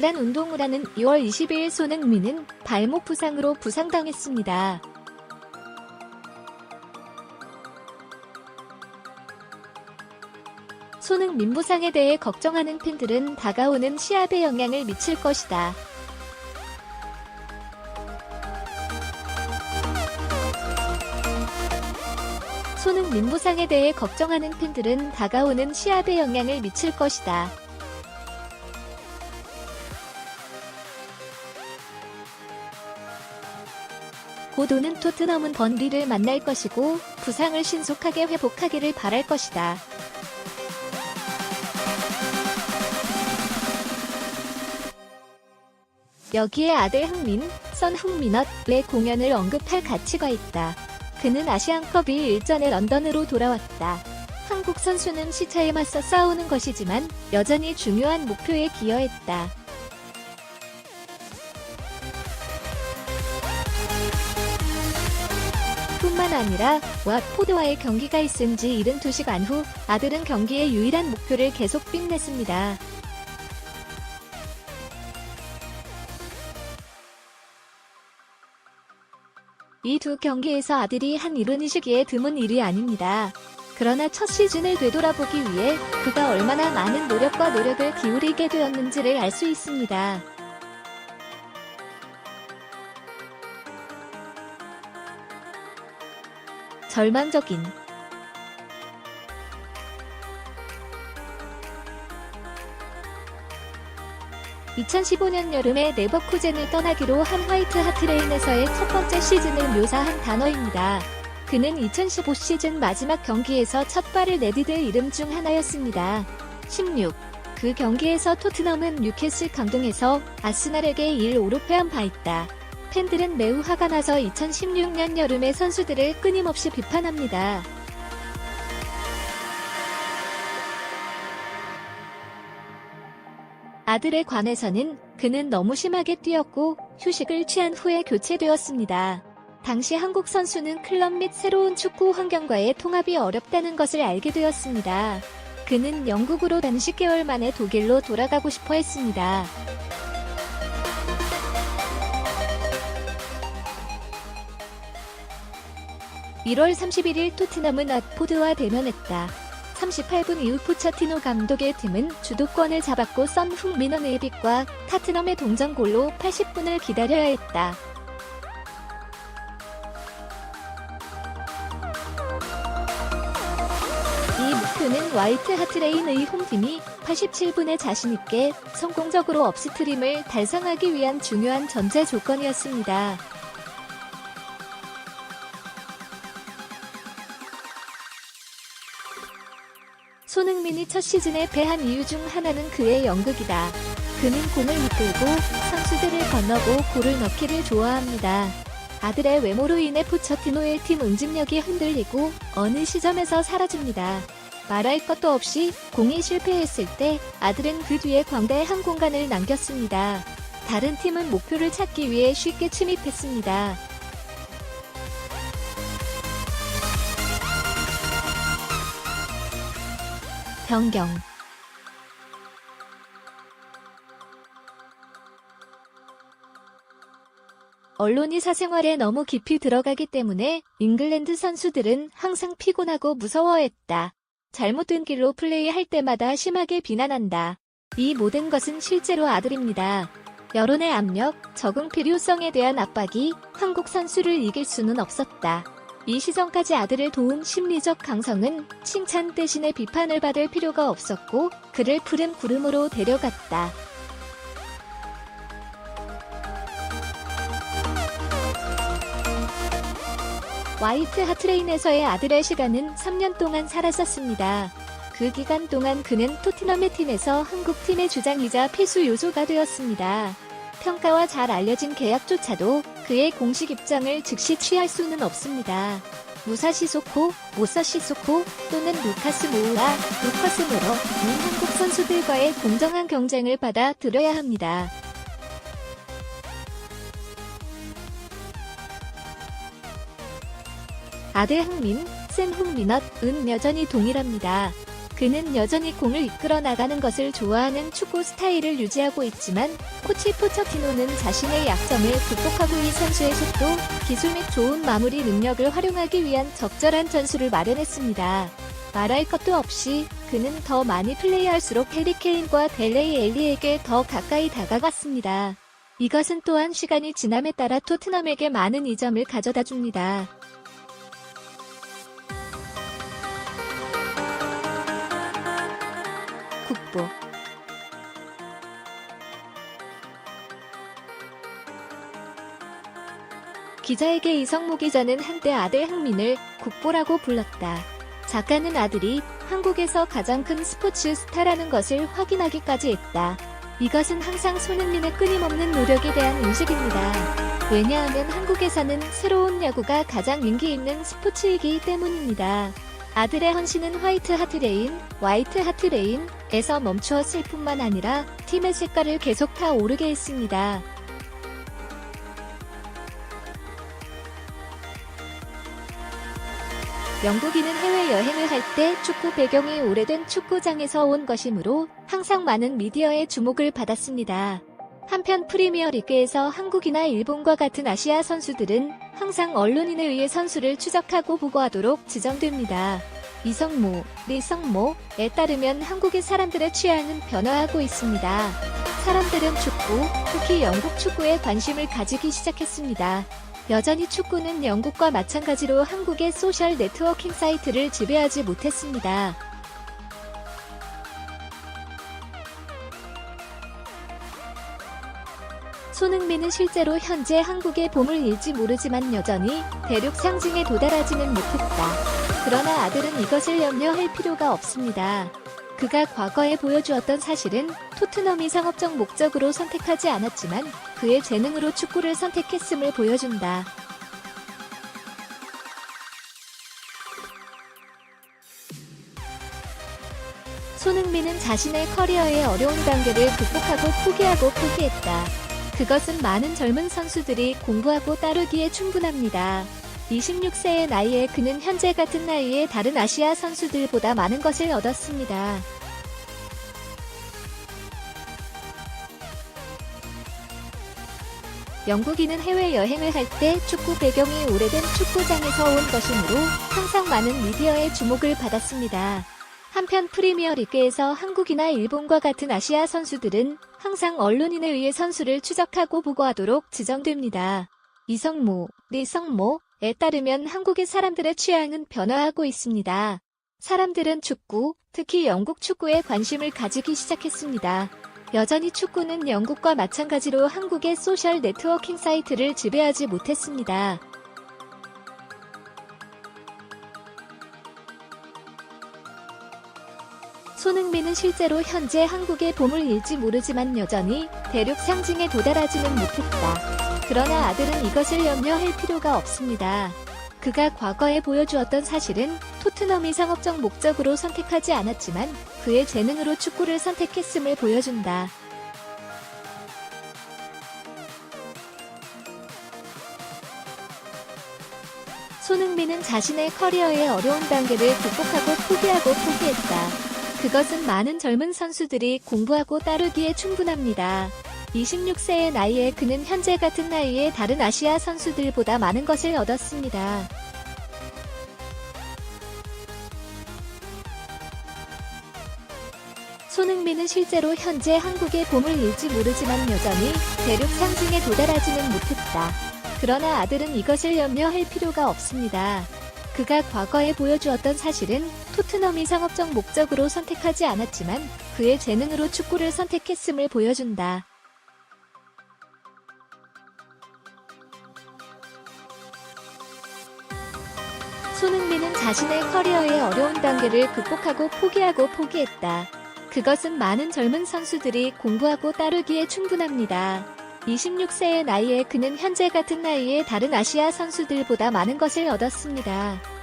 대한 운동을 하는 2월 22일 손흥민은 발목 부상으로 부상당했습니다. 손흥민 부상에 대해 걱정하는 팬들은 다가오는 시합에 영향을 미칠 것이다. 손흥민 부상에 대해 걱정하는 팬들은 다가오는 시합에 영향을 미칠 것이다. 곧 오는 토트넘은 번리를 만날 것이고 부상을 신속하게 회복하기를 바랄 것이다. 여기에 아들 흥민, 선 흥민엇의 공연을 언급할 가치가 있다. 그는 아시안컵 2일 일전에 런던으로 돌아왔다. 한국 선수는 시차에 맞서 싸우는 것이지만 여전히 중요한 목표에 기여했다. 뿐만 아니라 왓포드와의 경기가 있은 지 72시간 후 아들은 경기의 유일한 목표를 계속 빛냈습니다. 이 두 경기에서 아들이 한 일은 이 시기에 드문 일이 아닙니다. 그러나 첫 시즌을 되돌아보기 위해 그가 얼마나 많은 노력과 노력을 기울이게 되었는지를 알 수 있습니다. 절망적인 2015년 여름에 레버쿠젠을 떠나기로 한 화이트 하트레인에서의 첫 번째 시즌을 묘사한 단어입니다. 그는 2015 시즌 마지막 경기에서 첫 발을 내디딜 이름 중 하나였습니다. 16. 그 경기에서 토트넘은 뉴캐슬 강등해서 아스날에게 1-5로 패한 바 있다. 팬들은 매우 화가 나서 2016년 여름에 선수들을 끊임없이 비판합니다. 아들에 관해서는 그는 너무 심하게 뛰었고 휴식을 취한 후에 교체되었습니다. 당시 한국 선수는 클럽 및 새로운 축구 환경과의 통합이 어렵다는 것을 알게 되었습니다. 그는 영국으로 단 10개월 만에 독일로 돌아가고 싶어 했습니다. (1월 31일) 토트넘은 왓포드와 대면했다. 38분 이후 포체티노 감독의 팀은 주도권을 잡았고 선 흥민언의 빛과 타트넘의 동점골로 80분을 기다려야 했다. 이 목표는 화이트 하트레인의 홈팀이 87분에 자신있게 성공적으로 업스트림을 달성하기 위한 중요한 전제 조건이었습니다. 손흥민이 첫 시즌에 패한 이유 중 하나는 그의 연극이다. 그는 공을 이끌고 선수들을 건너고 골을 넣기를 좋아합니다. 아들의 외모로 인해 포체티노의 팀 응집력이 흔들리고 어느 시점에서 사라집니다. 말할 것도 없이 공이 실패했을 때 아들은 그 뒤에 광대한 공간을 남겼습니다. 다른 팀은 목표를 찾기 위해 쉽게 침입했습니다. 변경. 언론이 사생활에 너무 깊이 들어가기 때문에 잉글랜드 선수들은 항상 피곤하고 무서워했다. 잘못된 길로 플레이할 때마다 심하게 비난한다. 이 모든 것은 실제로 아들입니다. 여론의 압력, 적응 필요성에 대한 압박이 한국 선수를 이길 수는 없었다. 이 시선까지 아들을 도운 심리적 강성은 칭찬 대신에 비판을 받을 필요가 없었고 그를 푸른 구름으로 데려갔다. 화이트 하트레인에서의 아들의 시간은 3년 동안 사라졌습니다. 그 기간 동안 그는 토트넘의 팀에서 한국팀의 주장이자 필수 요소가 되었습니다. 평가와 잘 알려진 계약조차도 그의 공식 입장을 즉시 취할 수는 없습니다. 무사 시소코, 모사 시소코 또는 루카스 모우와 루카스 모러는 한국 선수들과의 공정한 경쟁을 받아들여야 합니다. 아들 흥민, 샘 흥민엇은 여전히 동일합니다. 그는 여전히 공을 이끌어 나가는 것을 좋아하는 축구 스타일을 유지하고 있지만 코치 포체티노는 자신의 약점을 극복하고 이 선수의 속도, 기술 및 좋은 마무리 능력을 활용하기 위한 적절한 전술을 마련했습니다. 말할 것도 없이 그는 더 많이 플레이할수록 해리 케인과 델레이 앨리에게 더 가까이 다가갔습니다. 이것은 또한 시간이 지남에 따라 토트넘에게 많은 이점을 가져다 줍니다. 국보 기자에게 이성모 기자는 한때 아들 흥민을 국보라고 불렀다. 작가는 아들이 한국에서 가장 큰 스포츠 스타라는 것을 확인하기까지 했다. 이것은 항상 손흥민의 끊임없는 노력에 대한 인식입니다. 왜냐하면 한국에서는 새로운 야구가 가장 인기 있는 스포츠이기 때문입니다. 아들의 헌신은 화이트 하트 레인에서 멈추었을 뿐만 아니라 팀의 색깔을 계속 타오르게 했습니다. 영국인은 해외여행을 할 때 축구 배경이 오래된 축구장에서 온 것이므로 항상 많은 미디어의 주목을 받았습니다. 한편 프리미어리그에서 한국이나 일본과 같은 아시아 선수들은 항상 언론인에 의해 선수를 추적하고 보고하도록 지정됩니다. 이성모, 리성모에 따르면 한국의 사람들의 취향은 변화하고 있습니다. 사람들은 축구, 특히 영국 축구에 관심을 가지기 시작했습니다. 여전히 축구는 영국과 마찬가지로 한국의 소셜 네트워킹 사이트를 지배하지 못했습니다. 손흥민은 실제로 현재 한국의 보물일지 모르지만 여전히 대륙 상징에 도달하지는 못했다. 그러나 아들은 이것을 염려할 필요가 없습니다. 그가 과거에 보여주었던 사실은 토트넘이 상업적 목적으로 선택하지 않았지만 그의 재능으로 축구를 선택했음을 보여준다. 손흥민은 자신의 커리어의 어려운 단계를 극복하고 포기했다. 그것은 많은 젊은 선수들이 공부하고 따르기에 충분합니다. 26세의 나이에 그는 현재 같은 나이에 다른 아시아 선수들보다 많은 것을 얻었습니다. 영국인은 해외여행을 할 때 축구 배경이 오래된 축구장에서 온 것이므로 항상 많은 미디어의 주목을 받았습니다. 한편 프리미어리그에서 한국이나 일본과 같은 아시아 선수들은 항상 언론인에 의해 선수를 추적하고 보고하도록 지정됩니다. 이성모, 리성모에 따르면 한국의 사람들의 취향은 변화하고 있습니다. 사람들은 축구, 특히 영국 축구에 관심을 가지기 시작했습니다. 여전히 축구는 영국과 마찬가지로 한국의 소셜 네트워킹 사이트를 지배하지 못했습니다. 손흥민은 실제로 현재 한국의 보물일지 모르지만 여전히 대륙 상징에 도달하지는 못했다. 그러나 아들은 이것을 염려할 필요가 없습니다. 그가 과거에 보여주었던 사실은 토트넘이 상업적 목적으로 선택하지 않았지만 그의 재능으로 축구를 선택했음을 보여준다. 손흥민은 자신의 커리어의 어려운 단계를 극복하고 포기했다. 그것은 많은 젊은 선수들이 공부하고 따르기에 충분합니다. 26세의 나이에 그는 현재 같은 나이에 다른 아시아 선수들보다 많은 것을 얻었습니다. 손흥민은 실제로 현재 한국의 보물일지 모르지만 여전히 대륙 상징에 도달하지는 못했다. 그러나 아들은 이것을 염려할 필요가 없습니다. 그가 과거에 보여주었던 사실은 토트넘이 상업적 목적으로 선택하지 않았지만 그의 재능으로 축구를 선택했음을 보여준다. 손흥민은 자신의 커리어의 어려운 단계를 극복하고 포기했다. 그것은 많은 젊은 선수들이 공부하고 따르기에 충분합니다. 26세의 나이에 그는 현재 같은 나이에 다른 아시아 선수들보다 많은 것을 얻었습니다.